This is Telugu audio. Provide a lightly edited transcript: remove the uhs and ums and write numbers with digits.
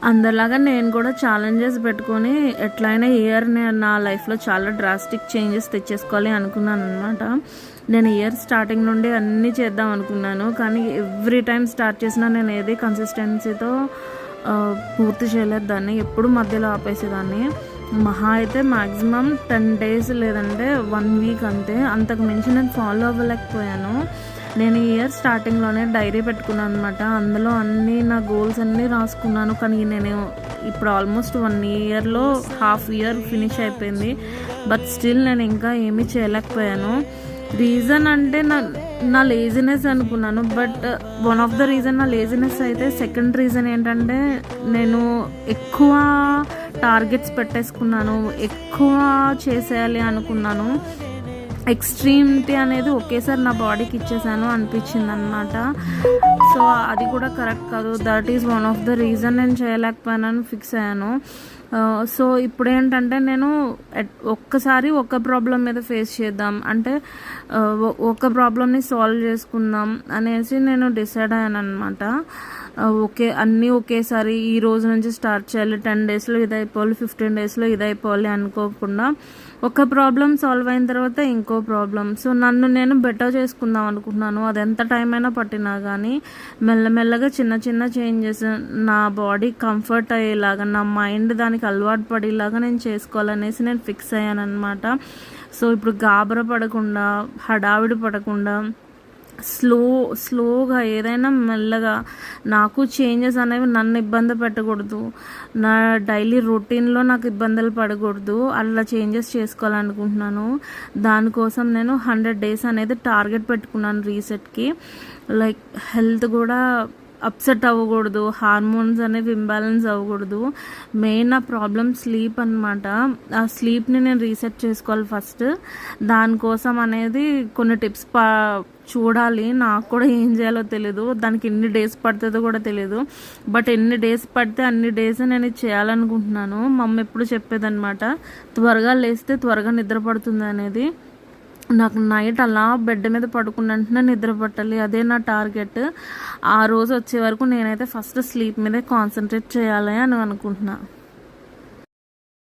అందరిలాగా నేను కూడా ఛాలెంజెస్ పెట్టుకొని ఎట్లయినా ఇయర్ నా లైఫ్లో చాలా డ్రాస్టిక్ చేంజెస్ తెచ్చేసుకోవాలి అనుకున్నాను అనమాట. నేను ఇయర్ స్టార్టింగ్ నుండి అన్నీ చేద్దాం అనుకున్నాను, కానీ ఎవ్రీ టైం స్టార్ట్ చేసినా నేను ఏది కన్సిస్టెన్సీతో పూర్తి చేయలేదు దాన్ని. ఎప్పుడు మధ్యలో ఆపేసేదాన్ని. మహా అయితే మ్యాక్సిమం 10 days లేదంటే 1 week అంతే. అంతకు మించి నేను ఫాలో అవ్వలేకపోయాను. నేను ఇయర్ స్టార్టింగ్లోనే డైరీ పెట్టుకున్నాను అనమాట. అందులో అన్నీ నా గోల్స్ అన్నీ రాసుకున్నాను. కానీ నేను ఇప్పుడు ఆల్మోస్ట్ 1 yearలో హాఫ్ ఇయర్ ఫినిష్ అయిపోయింది. బట్ స్టిల్ నేను ఇంకా ఏమీ చేయలేకపోయాను. రీజన్ అంటే నా లేజినెస్ అనుకున్నాను. But one of the reason నా లేజినెస్ అయితే, సెకండ్ రీజన్ ఏంటంటే నేను ఎక్కువ టార్గెట్స్ పెట్టేసుకున్నాను, ఎక్కువ చేసేయాలి అనుకున్నాను. ఎక్స్ట్రీమిటీ అనేది ఒకేసారి నా బాడీకి ఇచ్చేసాను అనిపించింది అనమాట. సో అది కూడా కరెక్ట్ కాదు. That is one of the reason నేను చేయలేకపోయానని ఫిక్స్ అయ్యాను. సో ఇప్పుడు ఏంటంటే నేను ఒక్కసారి ఒక ప్రాబ్లం మీద ఫేస్ చేద్దాం, అంటే ఒక ప్రాబ్లమ్ని సాల్వ్ చేసుకుందాం అనేసి నేను డిసైడ్ అయ్యాను అనమాట. అన్నీ ఒకేసారి ఈ రోజు నుంచి స్టార్ట్ చేయాలి, 10 daysలో ఇది అయిపోవాలి, 15 daysలో ఇది అయిపోవాలి అనుకోకుండా ఒక ప్రాబ్లం సాల్వ్ అయిన తర్వాత ఇంకో ప్రాబ్లం. సో నన్ను నేను బెటర్ చేసుకుందాం అనుకుంటున్నాను. అది ఎంత టైం అయినా పట్టినా కానీ మెల్లమెల్లగా చిన్న చిన్న చేంజెస్ నా బాడీ కంఫర్ట్ అయ్యేలాగా, నా మైండ్ దానికి అలవాటు పడేలాగా నేను చేసుకోవాలనేసి నేను ఫిక్స్ అయ్యాను అనమాట. సో ఇప్పుడు గాబరా పడకుండా, హడావిడి పడకుండా స్లోగా ఏదైనా మెల్లగా, నాకు చేంజెస్ అనేవి నన్ను ఇబ్బంది పెట్టకూడదు, నా డైలీ రొటీన్లో నాకు ఇబ్బందులు పడకూడదు, అలా చేంజెస్ చేసుకోవాలనుకుంటున్నాను. దానికోసం నేను 100 days అనేది టార్గెట్ పెట్టుకున్నాను రీసెట్కి. లైక్ హెల్త్ కూడా అప్సెట్ అవ్వకూడదు, హార్మోన్స్ అనేవి ఇంబ్యాలెన్స్ అవ్వకూడదు. మెయిన్ నా ప్రాబ్లం స్లీప్ అనమాట. ఆ స్లీప్ని నేను రీసెట్ చేసుకోవాలి ఫస్ట్. దానికోసం అనేది కొన్ని టిప్స్ చూడాలి. నాకు కూడా ఏం చేయాలో తెలీదు, దానికి ఎన్ని డేస్ పడుతుందో కూడా తెలీదు. బట్ ఎన్ని డేస్ పడితే అన్ని డేస్ నేను ఇది చేయాలనుకుంటున్నాను. మా అమ్మ ఎప్పుడు చెప్పేదన్నమాట, త్వరగా లేస్తే త్వరగా నిద్ర పడుతుంది అనేది. నాకు నైట్ అలా బెడ్ మీద పడుకున్నట్టునే నిద్ర పట్టాలి, అదే నా టార్గెట్. ఆ రోజు వచ్చే వరకు నేనైతే ఫస్ట్ స్లీప్ మీదే కాన్సన్ట్రేట్ చేయాలి అని అనుకుంటున్నాను.